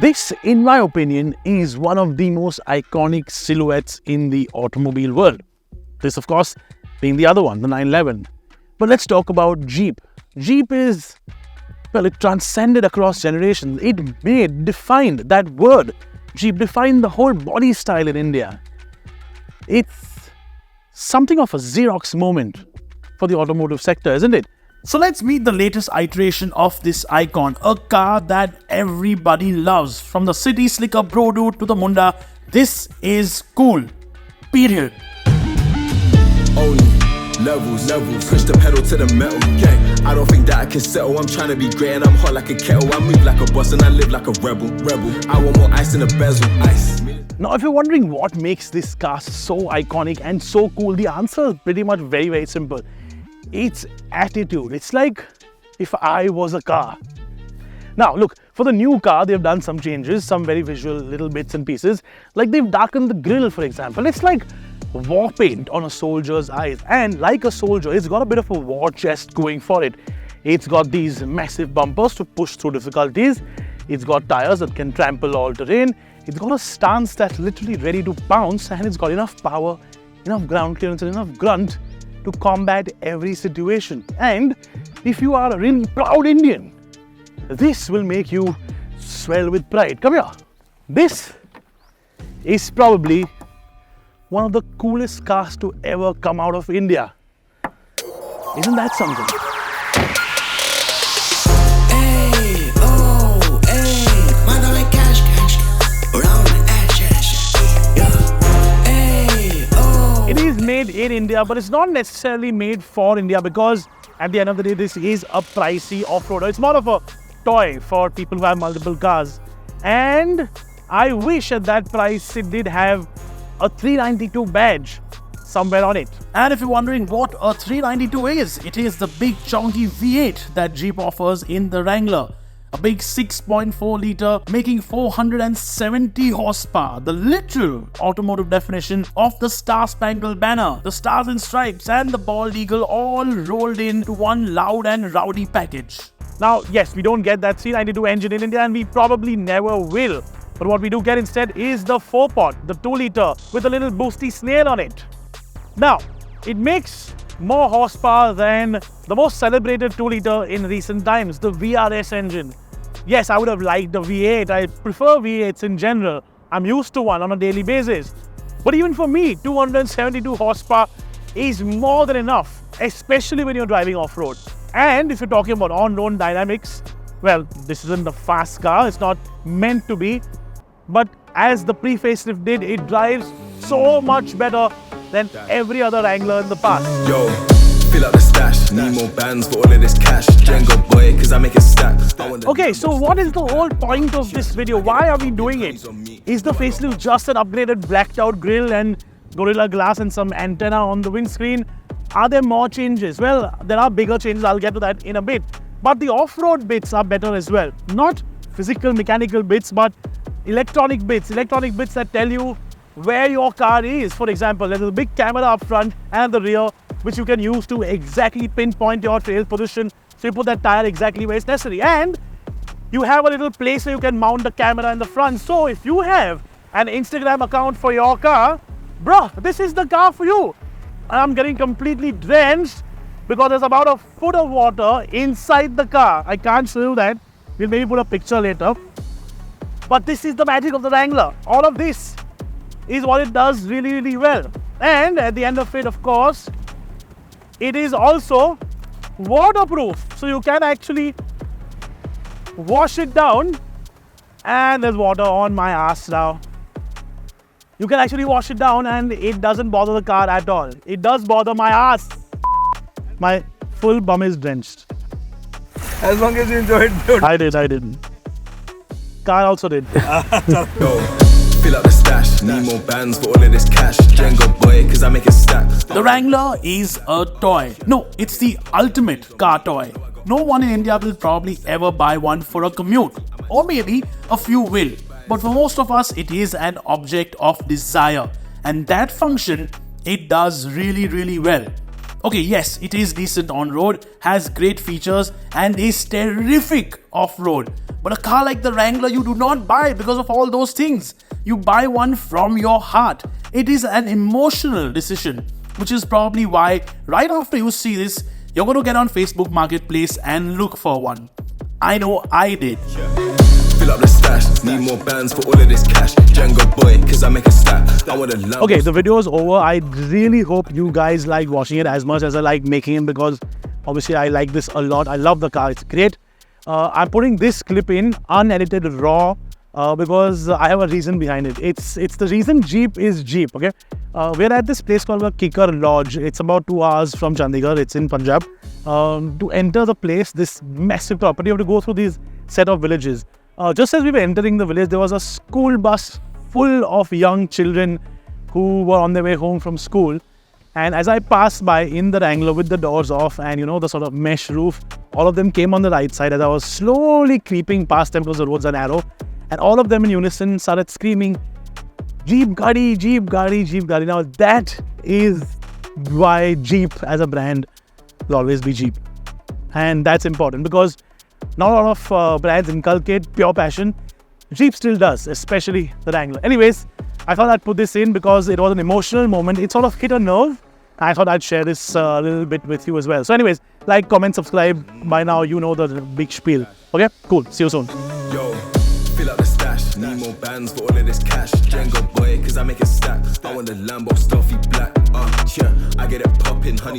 This, in my opinion, is one of the most iconic silhouettes in the automobile world. This, of course, being the other one, the 911. But let's talk about Jeep. Jeep is, well, it transcended across generations. It defined that word. Jeep defined the whole body style in India. It's something of a Xerox moment for the automotive sector, isn't it? So let's meet the latest iteration of this icon, a car that everybody loves. From the city slicker bro dude to the Munda, this is cool. Period. Only levels, push the pedal to the metal, gang. I don't think that I can settle, I'm trying to be great and I'm hot like a kettle. I move like a boss and I live like a rebel. I want more ice in the bezel, ice. Now, if you're wondering what makes this car so iconic and so cool, the answer is pretty much very simple. It's attitude. It's like if I was a car. Now, look, for the new car, they've done some changes, some very visual little bits and pieces. Like they've darkened the grille, for example. It's like war paint on a soldier's eyes. And like a soldier, it's got a bit of a war chest going for it. It's got these massive bumpers to push through difficulties. It's got tires that can trample all terrain. It's got a stance that's literally ready to pounce, and it's got enough power, enough ground clearance and enough grunt to combat every situation. And if you are a really proud Indian, this will make you swell with pride. Come here. This is probably one of the coolest cars to ever come out of India. Isn't that something? Made in India, but it's not necessarily made for India, because at the end of the day, this is a pricey off-roader. It's more of a toy for people who have multiple cars. And I wish at that price it did have a 392 badge somewhere on it. And if you're wondering what a 392 is, it is the big chunky V8 that Jeep offers in the Wrangler. A big 6.4 litre making 470 horsepower, the literal automotive definition of the Star Spangled Banner, the Stars and Stripes and the Bald Eagle all rolled into one loud and rowdy package. Now, yes, we don't get that 392 engine in India and we probably never will. But what we do get instead is the 4-pot, the 2 litre with a little boosty snail on it. Now, it makes more horsepower than the most celebrated 2 litre in recent times, the VRS engine. Yes, I would have liked the V8. I prefer V8s in general. I'm used to one on a daily basis. But even for me, 272 horsepower is more than enough, especially when you're driving off-road. And if you're talking about on-road dynamics, well, this isn't a fast car. It's not meant to be. But as the pre-facelift did, it drives so much better than every other Wrangler in the past. Yo, fill up the stash, need more bands for all of this cash. Django boy, cause I make it stack. Okay, so what is the whole point of this video? Why are we doing it? Is the facelift just an upgraded blacked out grille and Gorilla Glass and some antenna on the windscreen? Are there more changes? Well, there are bigger changes, I'll get to that in a bit. But the off-road bits are better as well. Not physical, mechanical bits, but electronic bits that tell you where your car is. For example, there's a big camera up front and the rear, which you can use to exactly pinpoint your trail position. So you put that tire exactly where it's necessary. And you have a little place where you can mount the camera in the front. So if you have an Instagram account for your car, bro, this is the car for you. And I'm getting completely drenched because there's about a foot of water inside the car. I can't show you that. We'll maybe put a picture later. But this is the magic of the Wrangler. All of this is what it does really, really well. And at the end of it, of course, it is also waterproof. So you can actually wash it down. And there's water on my ass now. You can actually wash it down and it doesn't bother the car at all. It does bother my ass. My full bum is drenched. As long as you enjoyed it. I did. Car also did. Fill up the stash, need more bands for all of this cash. Django boy, cause I make it stack. The Wrangler is a toy. No, it's the ultimate car toy. No one in India will probably ever buy one for a commute. Or maybe a few will. But for most of us, it is an object of desire. And that function, it does really, really well. Okay, yes, it is decent on-road, has great features and is terrific off-road. But a car like the Wrangler, you do not buy because of all those things. You buy one from your heart. It is an emotional decision, which is probably why right after you see this, you're going to get on Facebook Marketplace and look for one. I know I did. Fill up the stash, need more bands for all of this cash. Django boy, cause I make a stack. I want a lamb. Okay, the video is over. I really hope you guys like watching it as much as I like making it, because obviously I like this a lot. I love the car, it's great. I'm putting this clip in unedited raw because I have a reason behind it. It's the reason Jeep is Jeep, okay? We're at this place called the Kicker Lodge. It's about 2 hours from Chandigarh, it's in Punjab. To enter the place, this massive property, you have to go through these set of villages. Just as we were entering the village, there was a school bus full of young children who were on their way home from school. And as I passed by in the Wrangler with the doors off and the sort of mesh roof, all of them came on the right side as I was slowly creeping past them because the roads are narrow. And all of them in unison started screaming, Jeep Gadi, Jeep Gadi, Jeep Gadi. Now that is why Jeep as a brand will always be Jeep. And that's important because not a lot of brands inculcate pure passion. Jeep still does, especially the Wrangler. Anyways, I thought I'd put this in because it was an emotional moment. It sort of hit a nerve. I thought I'd share this a little bit with you as well. So anyways, like, comment, subscribe. By now, you know the big spiel. Okay, cool. See you soon. Yo, fill up the stash, need more bands for all of this cash. Django boy, cause I make a stack. I want the Lambo stuffy black. Yeah, I get it poppin', honey.